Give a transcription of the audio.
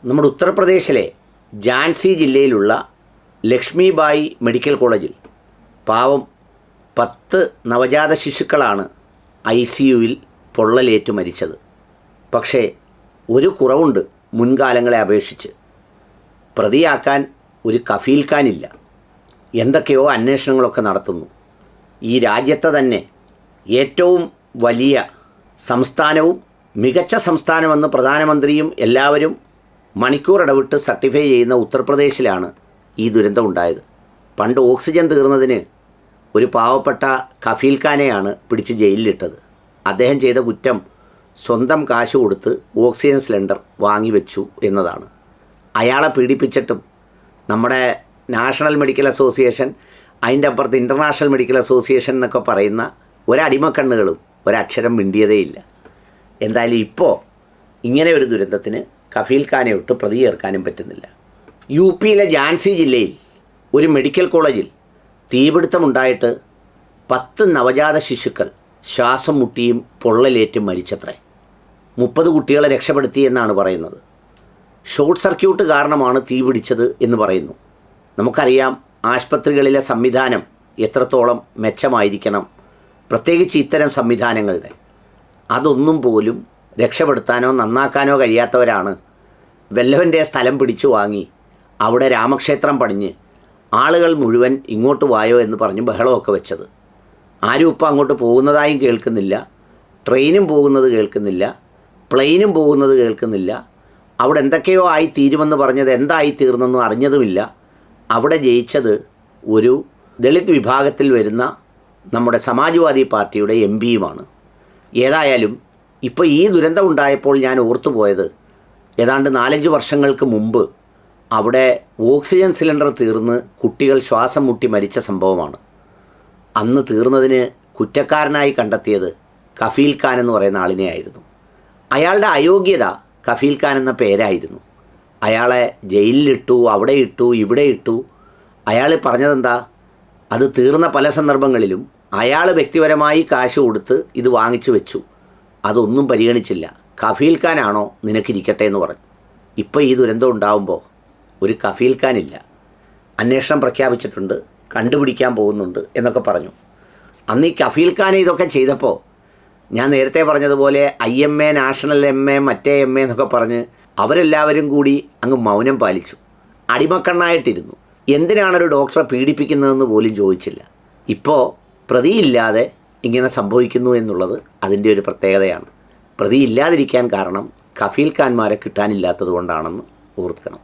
നമ്മുടെ ഉത്തർപ്രദേശിലെ ഝാൻസി ജില്ലയിലുള്ള ലക്ഷ്മിബായി മെഡിക്കൽ കോളേജിൽ പാവം 10 നവജാത ശിശുക്കളാണ് ICUവിൽ പൊള്ളലേറ്റ് മരിച്ചത്. പക്ഷേ ഒരു കുറവുണ്ട് മുൻകാലങ്ങളെ അപേക്ഷിച്ച്. പ്രതിയാക്കാൻ ഒരു കഫീൽ ഖാനില്ല. എന്തൊക്കെയോ അന്വേഷണങ്ങളൊക്കെ നടത്തുന്നു. ഈ രാജ്യത്തെ തന്നെ ഏറ്റവും വലിയ സംസ്ഥാനവും മികച്ച സംസ്ഥാനമെന്ന് പ്രധാനമന്ത്രിയും എല്ലാവരും മണിക്കൂർ ഇടവിട്ട് സർട്ടിഫൈ ചെയ്യുന്ന ഉത്തർപ്രദേശിലാണ് ഈ ദുരന്തം ഉണ്ടായത്. പണ്ട് ഓക്സിജൻ തീർന്നതിന് ഒരു പാവപ്പെട്ട കഫീൽ ഖാനെയാണ് പിടിച്ച് ജയിലിലിട്ടത്. അദ്ദേഹം ചെയ്ത കുറ്റം സ്വന്തം കാശ് കൊടുത്ത് ഓക്സിജൻ സിലിണ്ടർ വാങ്ങിവെച്ചു എന്നതാണ്. അയാളെ പീഡിപ്പിച്ചിട്ടും നമ്മുടെ നാഷണൽ മെഡിക്കൽ അസോസിയേഷൻ, അതിൻ്റെ അപ്പുറത്ത് ഇൻ്റർനാഷണൽ മെഡിക്കൽ അസോസിയേഷൻ എന്നൊക്കെ പറയുന്ന ഒരടിമക്കണ്ണുകളും ഒരക്ഷരം മിണ്ടിയതേയില്ല. എന്തായാലും ഇപ്പോൾ ഇങ്ങനെ ഒരു ദുരന്തത്തിന് കഫീൽ ഖാനെ ഒട്ട് പ്രതി ചേർക്കാനും പറ്റുന്നില്ല. UPയിലെ ഝാൻസി ജില്ലയിൽ ഒരു മെഡിക്കൽ കോളേജിൽ തീപിടുത്തമുണ്ടായിട്ട് 10 നവജാത ശിശുക്കൾ ശ്വാസം മുട്ടിയും പൊള്ളലേറ്റും മരിച്ചത്രേ. 30 കുട്ടികളെ രക്ഷപ്പെടുത്തി എന്നാണ് പറയുന്നത്. ഷോർട്ട് സർക്യൂട്ട് കാരണമാണ് തീ പിടിച്ചത് എന്ന് പറയുന്നു. നമുക്കറിയാം ആശുപത്രികളിലെ സംവിധാനം എത്രത്തോളം മെച്ചമായിരിക്കണം, പ്രത്യേകിച്ച് ഇത്തരം സംവിധാനങ്ങളുടെ. അതൊന്നും പോലും രക്ഷപ്പെടുത്താനോ നന്നാക്കാനോ കഴിയാത്തവരാണ് വല്ലവൻ്റെ സ്ഥലം പിടിച്ചു വാങ്ങി അവിടെ രാമക്ഷേത്രം പണിഞ്ഞ് ആളുകൾ മുഴുവൻ ഇങ്ങോട്ട് വായോ എന്ന് പറഞ്ഞ് ബഹളമൊക്കെ വെച്ചത്. ആരും ഇപ്പം അങ്ങോട്ട് പോകുന്നതായും കേൾക്കുന്നില്ല, ട്രെയിനും പോകുന്നത് കേൾക്കുന്നില്ല, പ്ലെയിനും പോകുന്നത് കേൾക്കുന്നില്ല. അവിടെ എന്തൊക്കെയോ ആയി തീരുമെന്ന് പറഞ്ഞത് എന്തായി തീർന്നെന്നും അറിഞ്ഞതുമില്ല. അവിടെ ജയിച്ചത് ഒരു ദളിത് വിഭാഗത്തിൽ വരുന്ന നമ്മുടെ സമാജ്വാദി പാർട്ടിയുടെ MPയുമാണ്. ഏതായാലും ഇപ്പോൾ ഈ ദുരന്തം ഉണ്ടായപ്പോൾ ഞാൻ ഓർത്തുപോയത് ഏതാണ്ട് 4-5 വർഷങ്ങൾക്ക് മുമ്പ് അവിടെ ഓക്സിജൻ സിലിണ്ടർ തീർന്ന് കുട്ടികൾ ശ്വാസം മുട്ടി മരിച്ച സംഭവമാണ്. അന്ന് തീർന്നതിന് കുറ്റക്കാരനായി കണ്ടെത്തിയത് കഫീൽ ഖാൻ എന്ന് പറയുന്ന ആളിനെയായിരുന്നു. അയാളുടെ അയോഗ്യത കഫീൽ ഖാൻ എന്ന പേരായിരുന്നു. അയാളെ ജയിലിലിട്ടു, അവിടെ ഇട്ടു, ഇവിടെ ഇട്ടു. അയാൾ പറഞ്ഞതെന്താ? അത് തീർന്ന പല സന്ദർഭങ്ങളിലും അയാൾ വ്യക്തിപരമായി കാശ് കൊടുത്ത് ഇത് വാങ്ങിച്ചു വെച്ചു. അതൊന്നും പരിഗണിച്ചില്ല. കഫീൽ ഖാനാണോ നിനക്കിരിക്കട്ടെ എന്ന് പറഞ്ഞു. ഇപ്പോൾ ഈ ദുരന്തം ഉണ്ടാകുമ്പോൾ ഒരു കഫീൽ ഖാനില്ല. അന്വേഷണം പ്രഖ്യാപിച്ചിട്ടുണ്ട്, കണ്ടുപിടിക്കാൻ പോകുന്നുണ്ട് എന്നൊക്കെ പറഞ്ഞു. അന്ന് ഈ കഫീൽ ഖാൻ ഇതൊക്കെ ചെയ്തപ്പോൾ ഞാൻ നേരത്തെ പറഞ്ഞതുപോലെ IMA, നാഷണൽ MA, മറ്റേ MA എന്നൊക്കെ പറഞ്ഞ് അവരെല്ലാവരും കൂടി അങ്ങ് മൗനം പാലിച്ചു. അടിമക്കണ്ണായിട്ടിരുന്നു. എന്തിനാണൊരു ഡോക്ടറെ പീഡിപ്പിക്കുന്നതെന്ന് പോലും ചോദിച്ചില്ല. ഇപ്പോൾ പ്രതിയില്ലാതെ ഇങ്ങനെ സംഭവിക്കുന്നു എന്നുള്ളത് അതിൻ്റെ ഒരു പ്രത്യേകതയാണ്. പ്രതിയില്ലാതിരിക്കാൻ കാരണം കഫീൽ ഖാന്മാരെ കിട്ടാനില്ലാത്തത് കൊണ്ടാണെന്ന് ഓർക്കണം.